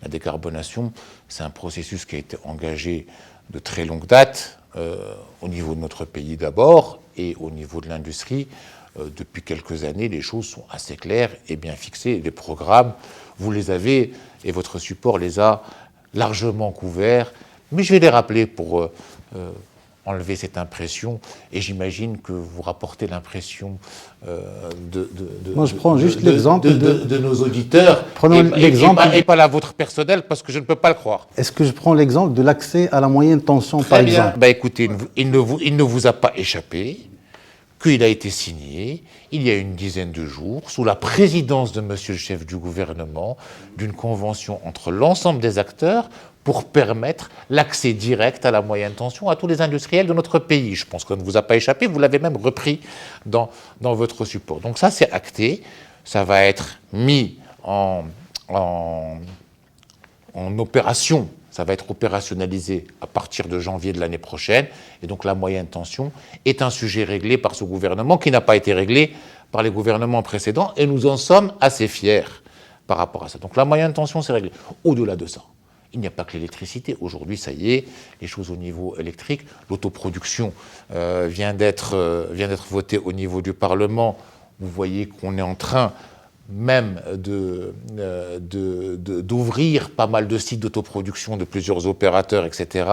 La décarbonation, c'est un processus qui a été engagé de très longue date, au niveau de notre pays d'abord, et au niveau de l'industrie. Depuis quelques années, les choses sont assez claires et bien fixées. Les programmes, vous les avez, et votre support les a largement couverts. Mais je vais les rappeler pour enlever cette impression, et j'imagine que vous rapportez l'impression Moi, je prends juste l'exemple de nos auditeurs, Prenons l'exemple et pas la vôtre personnelle, parce que je ne peux pas le croire. Est-ce que je prends l'exemple de l'accès à la moyenne tension, par exemple? Écoutez, il ne vous a pas échappé qu'il a été signé, il y a une dizaine de jours, sous la présidence de monsieur le chef du gouvernement, d'une convention entre l'ensemble des acteurs pour permettre l'accès direct à la moyenne tension à tous les industriels de notre pays. Je pense que ça ne vous a pas échappé, vous l'avez même repris dans votre support. Donc ça, c'est acté, ça va être mis en opération. Ça va être opérationnalisé à partir de janvier de l'année prochaine. Et donc la moyenne tension est un sujet réglé par ce gouvernement qui n'a pas été réglé par les gouvernements précédents. Et nous en sommes assez fiers par rapport à ça. Donc la moyenne tension, c'est réglé. Au-delà de ça, il n'y a pas que l'électricité. Aujourd'hui, ça y est, les choses au niveau électrique. L'autoproduction vient d'être votée au niveau du Parlement. Vous voyez qu'on est en train même d'ouvrir pas mal de sites d'autoproduction de plusieurs opérateurs, etc.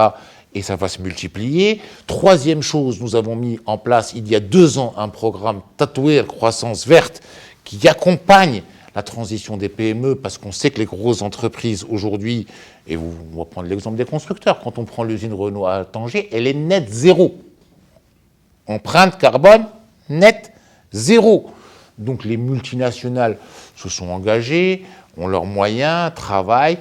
Et ça va se multiplier. Troisième chose, nous avons mis en place, il y a 2 ans, un programme Tatouer Croissance Verte qui accompagne la transition des PME, parce qu'on sait que les grosses entreprises aujourd'hui, et on va prendre l'exemple des constructeurs, quand on prend l'usine Renault à Tanger, elle est net zéro. Empreinte carbone, net zéro. Donc les multinationales se sont engagées, ont leurs moyens, travaillent,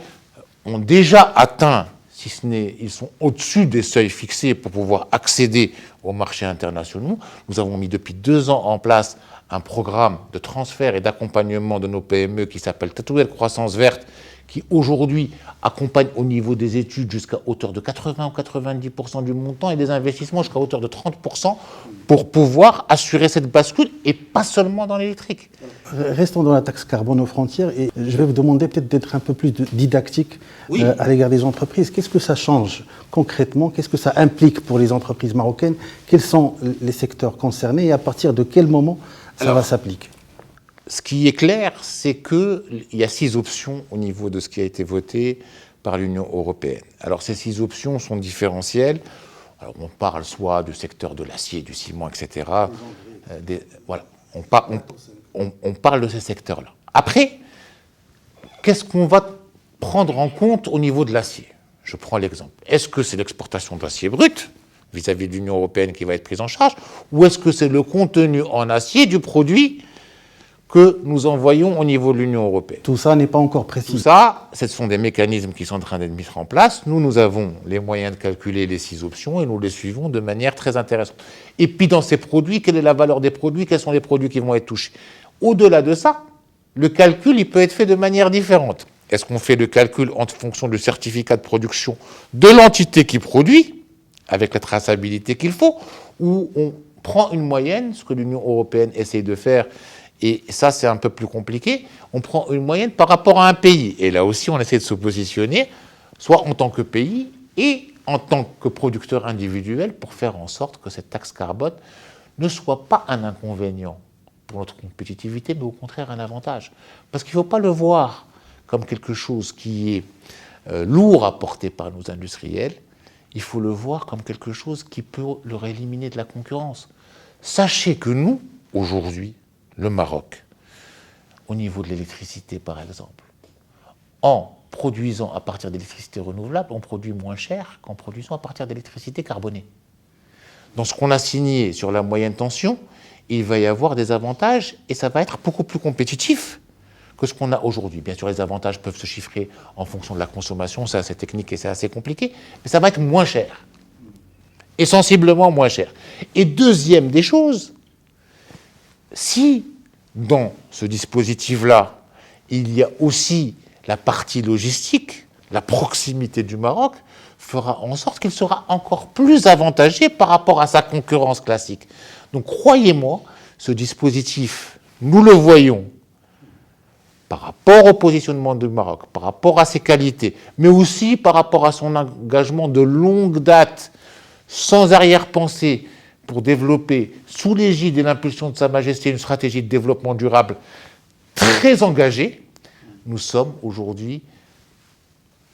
ont déjà atteint, si ce n'est, ils sont au-dessus des seuils fixés pour pouvoir accéder aux marchés internationaux. Nous avons mis depuis 2 ans en place un programme de transfert et d'accompagnement de nos PME qui s'appelle Tatouer Croissance Verte, qui aujourd'hui accompagne au niveau des études jusqu'à hauteur de 80 ou 90% du montant et des investissements jusqu'à hauteur de 30% pour pouvoir assurer cette bascule, et pas seulement dans l'électrique. Restons dans la taxe carbone aux frontières, et je vais vous demander peut-être d'être un peu plus didactique à l'égard des entreprises. Qu'est-ce que ça change concrètement? Qu'est-ce que ça implique pour les entreprises marocaines? Quels sont les secteurs concernés et à partir de quel moment ça va s'appliquer? Ce qui est clair, c'est qu'il y a 6 options au niveau de ce qui a été voté par l'Union européenne. Alors ces 6 options sont différentielles. Alors, on parle soit du secteur de l'acier, du ciment, etc. Voilà, on parle de ces secteurs-là. Après, qu'est-ce qu'on va prendre en compte au niveau de l'acier? Je prends l'exemple. Est-ce que c'est l'exportation d'acier brut vis-à-vis de l'Union européenne qui va être prise en charge, ou est-ce que c'est le contenu en acier du produit que nous envoyons au niveau de l'Union européenne? Tout ça n'est pas encore précis. Tout ça, ce sont des mécanismes qui sont en train d'être mis en place. Nous avons les moyens de calculer les 6 options et nous les suivons de manière très intéressante. Et puis dans ces produits, quelle est la valeur des produits? Quels sont les produits qui vont être touchés? Au-delà de ça, le calcul, il peut être fait de manière différente. Est-ce qu'on fait le calcul en fonction du certificat de production de l'entité qui produit, avec la traçabilité qu'il faut, ou on prend une moyenne, ce que l'Union européenne essaye de faire? Et ça, c'est un peu plus compliqué. On prend une moyenne par rapport à un pays. Et là aussi, on essaie de se positionner, soit en tant que pays et en tant que producteur individuel, pour faire en sorte que cette taxe carbone ne soit pas un inconvénient pour notre compétitivité, mais au contraire un avantage. Parce qu'il ne faut pas le voir comme quelque chose qui est lourd à porter par nos industriels. Il faut le voir comme quelque chose qui peut leur éliminer de la concurrence. Sachez que nous, aujourd'hui, le Maroc, au niveau de l'électricité par exemple, en produisant à partir d'électricité renouvelable, on produit moins cher qu'en produisant à partir d'électricité carbonée. Dans ce qu'on a signé sur la moyenne tension, il va y avoir des avantages et ça va être beaucoup plus compétitif que ce qu'on a aujourd'hui. Bien sûr, les avantages peuvent se chiffrer en fonction de la consommation, c'est assez technique et c'est assez compliqué, mais ça va être moins cher, et sensiblement moins cher. Et deuxième des choses, si dans ce dispositif-là, il y a aussi la partie logistique, la proximité du Maroc fera en sorte qu'il sera encore plus avantagé par rapport à sa concurrence classique. Donc croyez-moi, ce dispositif, nous le voyons par rapport au positionnement du Maroc, par rapport à ses qualités, mais aussi par rapport à son engagement de longue date, sans arrière-pensée, pour développer, sous l'égide et l'impulsion de Sa Majesté, une stratégie de développement durable très engagée, nous sommes aujourd'hui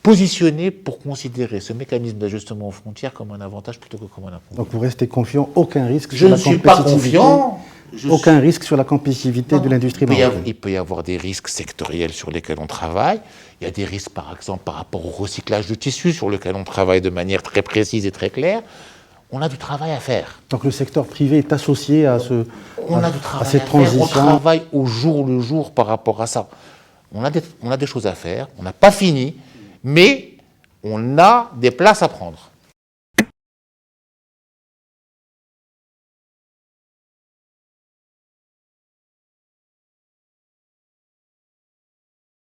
positionnés pour considérer ce mécanisme d'ajustement aux frontières comme un avantage plutôt que comme un inconvénient. Donc vous restez confiant, aucun risque Je sur ne la suis pas compétitivité. confiant. Aucun risque sur la compétitivité de l'industrie marocaine. Il peut y avoir des risques sectoriels sur lesquels on travaille. Il y a des risques, par exemple, par rapport au recyclage de tissus sur lequel on travaille de manière très précise et très claire. On a du travail à faire. Donc le secteur privé est associé à, cette transition. On travaille au jour le jour par rapport à ça. On a des choses à faire, on n'a pas fini, mais on a des places à prendre.